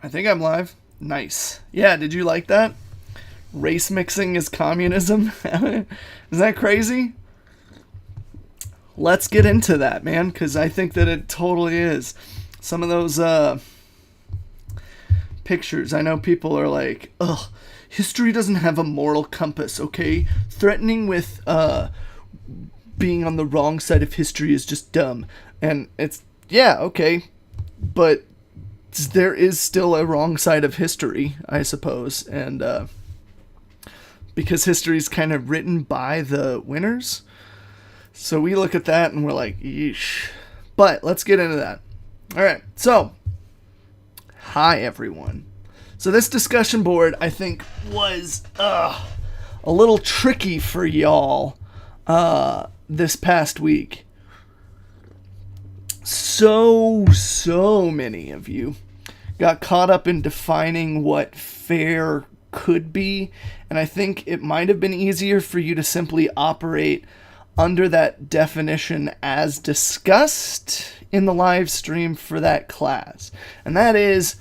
I think I'm live. Nice. Yeah, did you like that? Race mixing is communism? Is that crazy? Let's get into that, man, because I think that it totally is. Some of those pictures, I know people are like, ugh, history doesn't have a moral compass, okay? Threatening with being on the wrong side of history is just dumb. And it's, yeah, okay, but there is still a wrong side of history, I suppose, and because history is kind of written by the winners, so we look at that and we're like, yeesh. But let's get into that. All right, so hi everyone. So this discussion board, I think, was a little tricky for y'all this past week. So many of you got caught up in defining what fair could be, and I think it might have been easier for you to simply operate under that definition as discussed in the live stream for that class. And that is,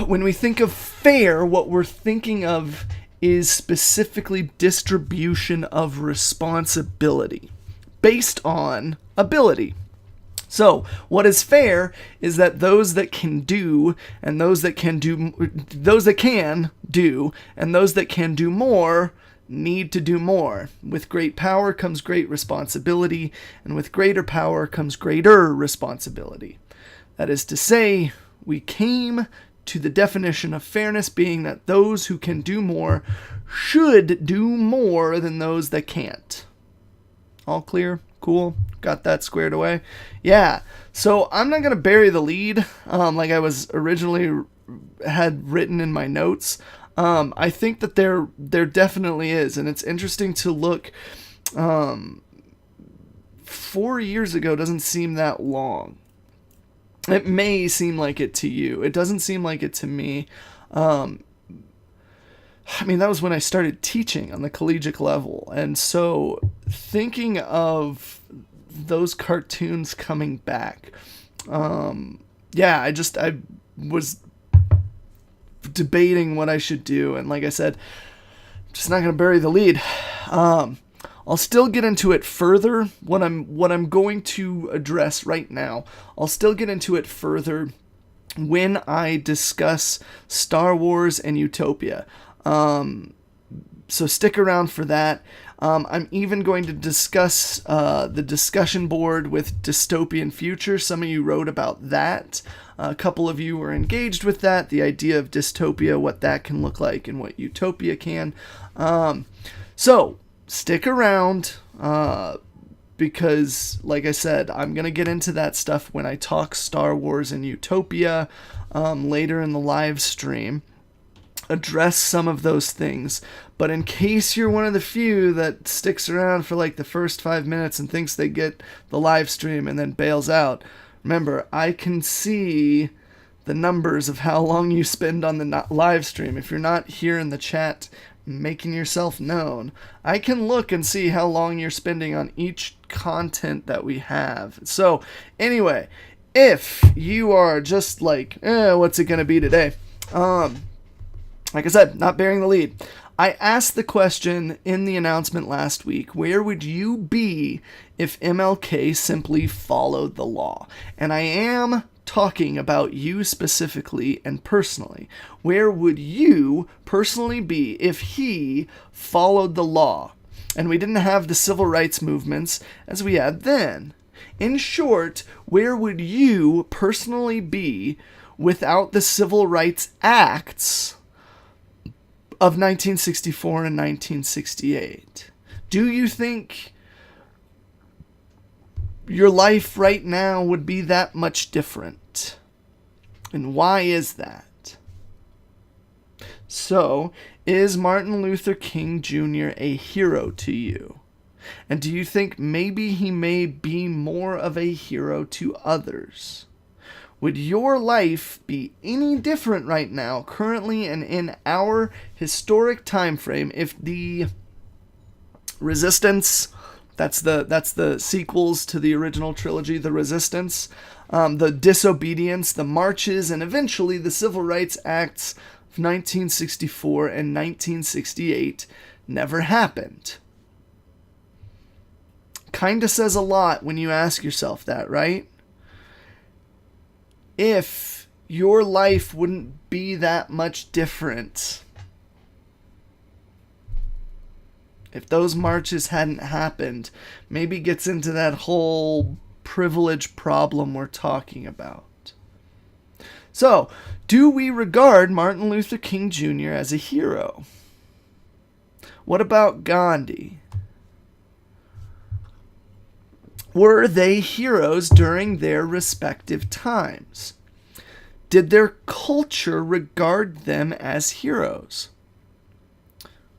when we think of fair, what we're thinking of is specifically distribution of responsibility based on ability. So, what is fair is that those that can do, and those that can do, those that can do, and those that can do more, need to do more. With great power comes great responsibility, and with greater power comes greater responsibility. That is to say, we came to the definition of fairness being that those who can do more should do more than those that can't. All clear? Cool. Got that squared away. Yeah. So I'm not gonna bury the lead, like I was originally had written in my notes. I think that there definitely is, and it's interesting to look. 4 years ago doesn't seem that long. It may seem like it to you. It doesn't seem like it to me. I mean, that was when I started teaching on the collegiate level. And so thinking of those cartoons coming back, yeah, I was debating what I should do. And like I said, I'm just not going to bury the lead. I'll still get into it further. What I'm going to address right now, I'll still get into it further when I discuss Star Wars and Utopia. So stick around for that. I'm even going to discuss the discussion board with Dystopian Future. Some of you wrote about that. A couple of you were engaged with that, the idea of dystopia, what that can look like, and what utopia can. So stick around, because, like I said, I'm going to get into that stuff when I talk Star Wars and Utopia later in the live stream. Address some of those things, but in case you're one of the few that sticks around for like the first 5 minutes and thinks they get the live stream and then bails out, remember, I can see the numbers of how long you spend on the live stream. If you're not here in the chat making yourself known, I can look and see how long you're spending on each content that we have. So anyway, if you are just like, what's it gonna be today? Like I said, not bearing the lead. I asked the question in the announcement last week, where would you be if MLK simply followed the law? And I am talking about you specifically and personally. Where would you personally be if he followed the law and we didn't have the civil rights movements as we had then? In short, where would you personally be without the civil rights acts of 1964 and 1968? Do you think your life right now would be that much different? And why is that? So, is Martin Luther King Jr. a hero to you? And do you think maybe he may be more of a hero to others? Would your life be any different right now, currently and in our historic time frame, if the resistance, That's the sequels to the original trilogy, the Resistance, the Disobedience, the Marches, and eventually the Civil Rights Acts of 1964 and 1968 never happened. Kinda says a lot when you ask yourself that, right? If your life wouldn't be that much different if those marches hadn't happened, maybe gets into that whole privilege problem we're talking about. So, do we regard Martin Luther King Jr. as a hero? What about Gandhi? Were they heroes during their respective times? Did their culture regard them as heroes?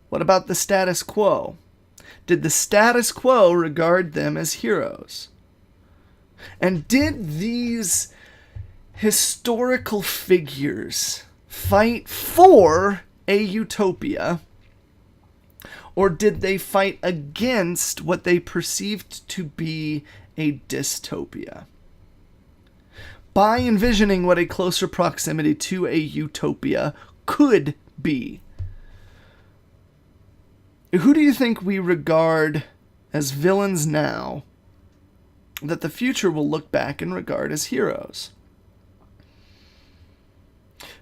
What about the status quo? Did the status quo regard them as heroes? And did these historical figures fight for a utopia, or did they fight against what they perceived to be a dystopia? By envisioning what a closer proximity to a utopia could be, who do you think we regard as villains now that the future will look back and regard as heroes?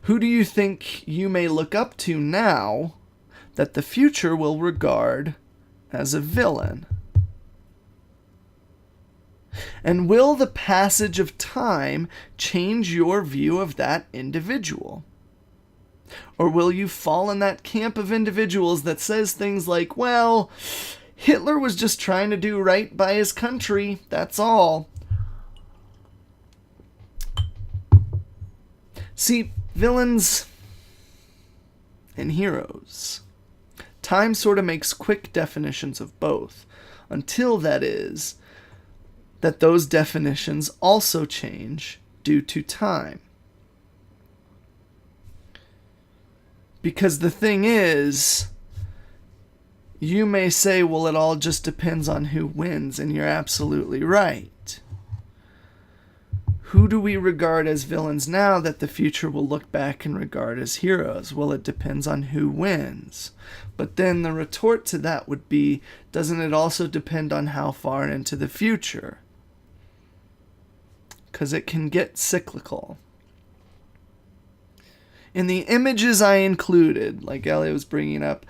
Who do you think you may look up to now that the future will regard as a villain? And will the passage of time change your view of that individual? Or will you fall in that camp of individuals that says things like, well, Hitler was just trying to do right by his country, that's all. See, villains and heroes. Time sort of makes quick definitions of both, until that those definitions also change due to time. Because the thing is, you may say, well, it all just depends on who wins, and you're absolutely right. Who do we regard as villains now that the future will look back and regard as heroes? Well, it depends on who wins. But then the retort to that would be, doesn't it also depend on how far into the future? Because it can get cyclical. In the images I included, like Elliot was bringing up,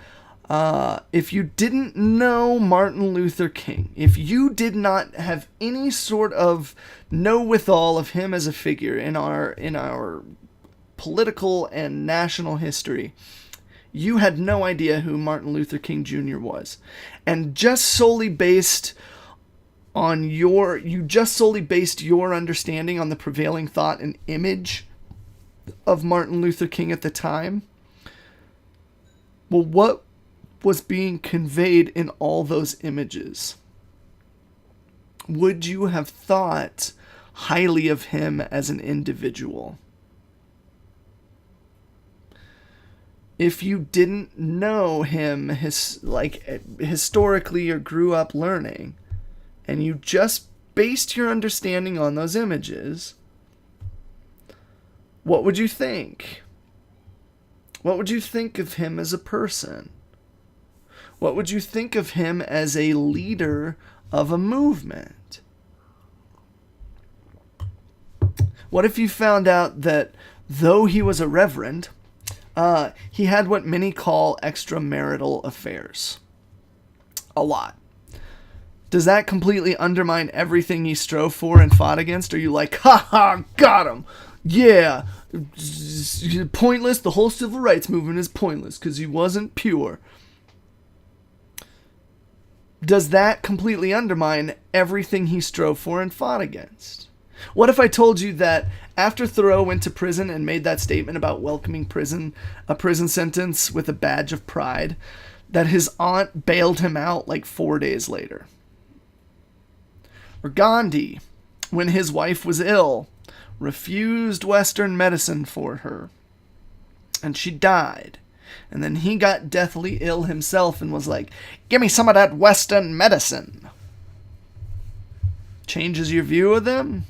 if you didn't know Martin Luther King, if you did not have any sort of know-withal of him as a figure in our political and national history, you had no idea who Martin Luther King Jr. was. And just solely based your understanding on the prevailing thought and image of Martin Luther King at the time, well, what was being conveyed in all those images? Would you have thought highly of him as an individual? If you didn't know him historically or grew up learning, and you just based your understanding on those images, what would you think? What would you think of him as a person? What would you think of him as a leader of a movement? What if you found out that though he was a reverend, he had what many call extramarital affairs? A lot. Does that completely undermine everything he strove for and fought against? Are you like, ha ha, got him? Yeah, pointless. The whole civil rights movement is pointless because he wasn't pure. Does that completely undermine everything he strove for and fought against? What if I told you that after Thoreau went to prison and made that statement about welcoming a prison sentence with a badge of pride, that his aunt bailed him out like 4 days later? Or Gandhi, when his wife was ill, refused Western medicine for her, and she died. And then he got deathly ill himself and was like, give me some of that Western medicine. Changes your view of them?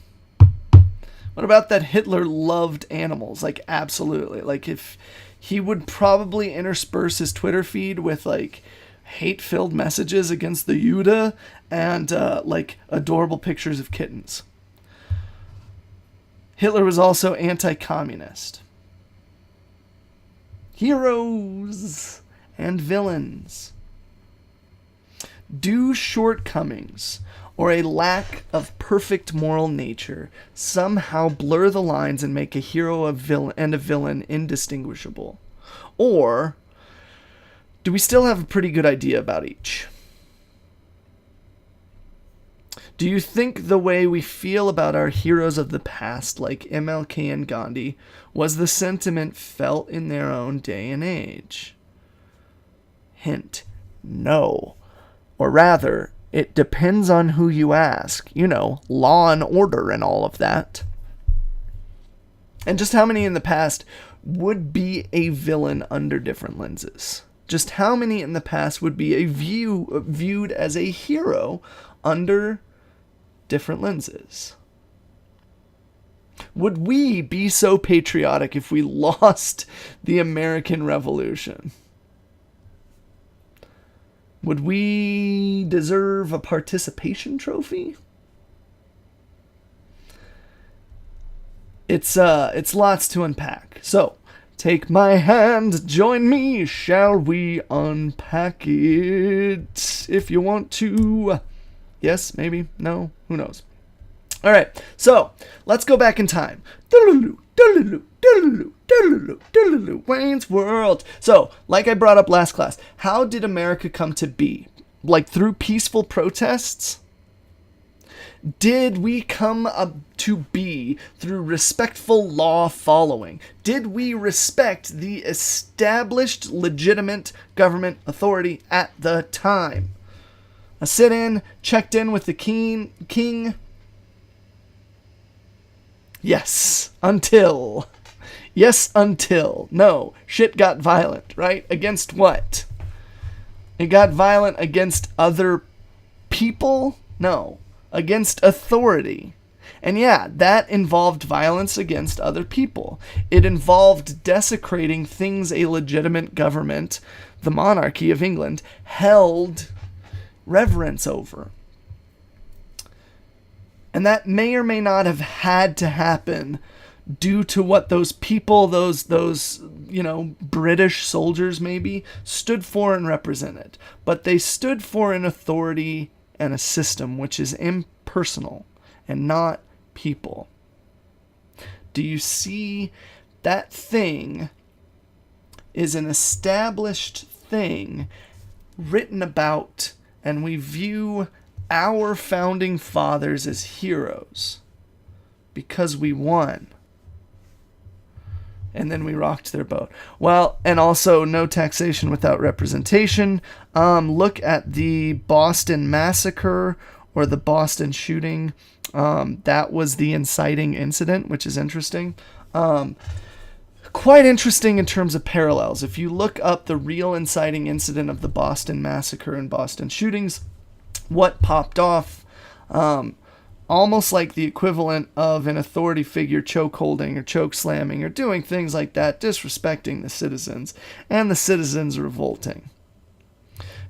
What about that Hitler loved animals? Like, absolutely. Like, if he would probably intersperse his Twitter feed with, like, hate-filled messages against the Jude and, like, adorable pictures of kittens. Hitler was also anti-communist. Heroes and villains. Do shortcomings or a lack of perfect moral nature somehow blur the lines and make a hero and a villain indistinguishable? Or do we still have a pretty good idea about each? Do you think the way we feel about our heroes of the past, like MLK and Gandhi, was the sentiment felt in their own day and age? Hint, no. Or rather, it depends on who you ask. You know, law and order and all of that. And just how many in the past would be a villain under different lenses? Just how many in the past would be viewed as a hero under different lenses? Would we be so patriotic if we lost the American Revolution? Would we deserve a participation trophy? It's lots to unpack. So, take my hand, join me, shall we unpack it? If you want to. Yes, maybe, no, who knows. All right, so let's go back in time. Wayne's World. So, like I brought up last class, how did America come to be? Like through peaceful protests? Did we come up to be through respectful law following? Did we respect the established legitimate government authority at the time? A sit-in, checked in with the king. Yes, until. No, shit got violent, right? Against what? It got violent against other people? No, against authority. And yeah, that involved violence against other people. It involved desecrating things a legitimate government, the monarchy of England, held reverence over. And that may or may not have had to happen due to what those people, those British soldiers maybe, stood for and represented. But they stood for an authority and a system which is impersonal and not people. Do you see? That thing is an established thing written about, and we view our founding fathers as heroes because we won. And then we rocked their boat. Well, and also no taxation without representation. Look at the Boston Massacre or the Boston shooting. That was the inciting incident, which is interesting. Quite interesting in terms of parallels. If you look up the real inciting incident of the Boston Massacre and Boston shootings, what popped off, almost like the equivalent of an authority figure chokeholding or choke slamming or doing things like that, disrespecting the citizens, and the citizens revolting.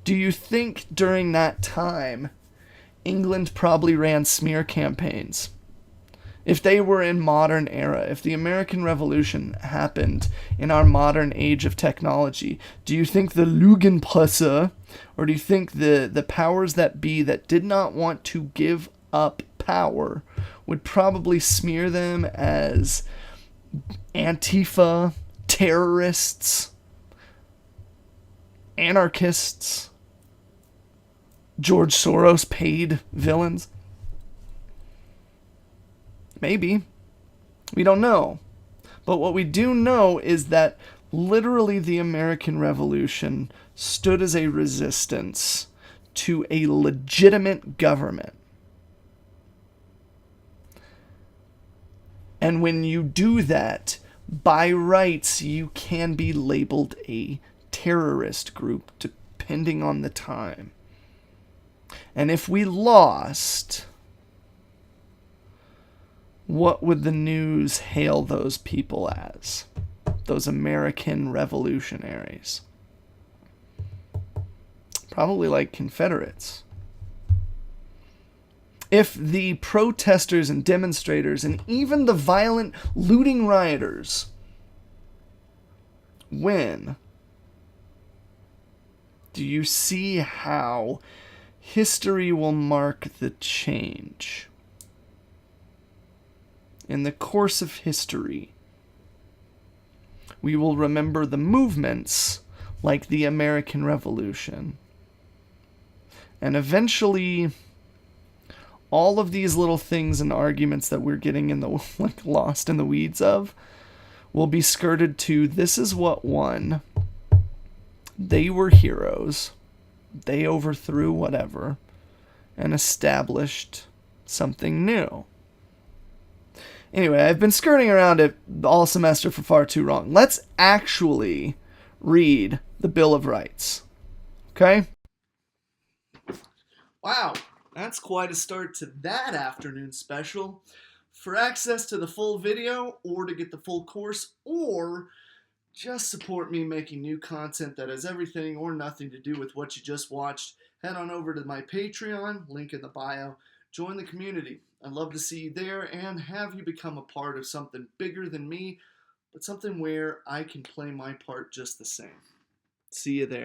Do you think during that time, England probably ran smear campaigns? If they were in modern era, if the American Revolution happened in our modern age of technology, do you think the Lügenpresse, or do you think the powers that be that did not want to give up power would probably smear them as Antifa, terrorists, anarchists, George Soros paid villains? Maybe. We don't know. But what we do know is that literally the American Revolution stood as a resistance to a legitimate government. And when you do that, by rights, you can be labeled a terrorist group, depending on the time. And if we lost, what would the news hail those people as? Those American revolutionaries. Probably like Confederates. If the protesters and demonstrators and even the violent looting rioters win, do you see how history will mark the change? In the course of history, we will remember the movements like the American Revolution. And eventually, all of these little things and arguments that we're getting in the lost in the weeds of will be skirted to this is what won. They were heroes. They overthrew whatever and established something new. Anyway, I've been skirting around it all semester for far too long. Let's actually read the Bill of Rights. Okay? Wow, that's quite a start to that afternoon special. For access to the full video, or to get the full course, or just support me making new content that has everything or nothing to do with what you just watched, head on over to my Patreon, link in the bio. Join the community. I'd love to see you there and have you become a part of something bigger than me, but something where I can play my part just the same. See you there.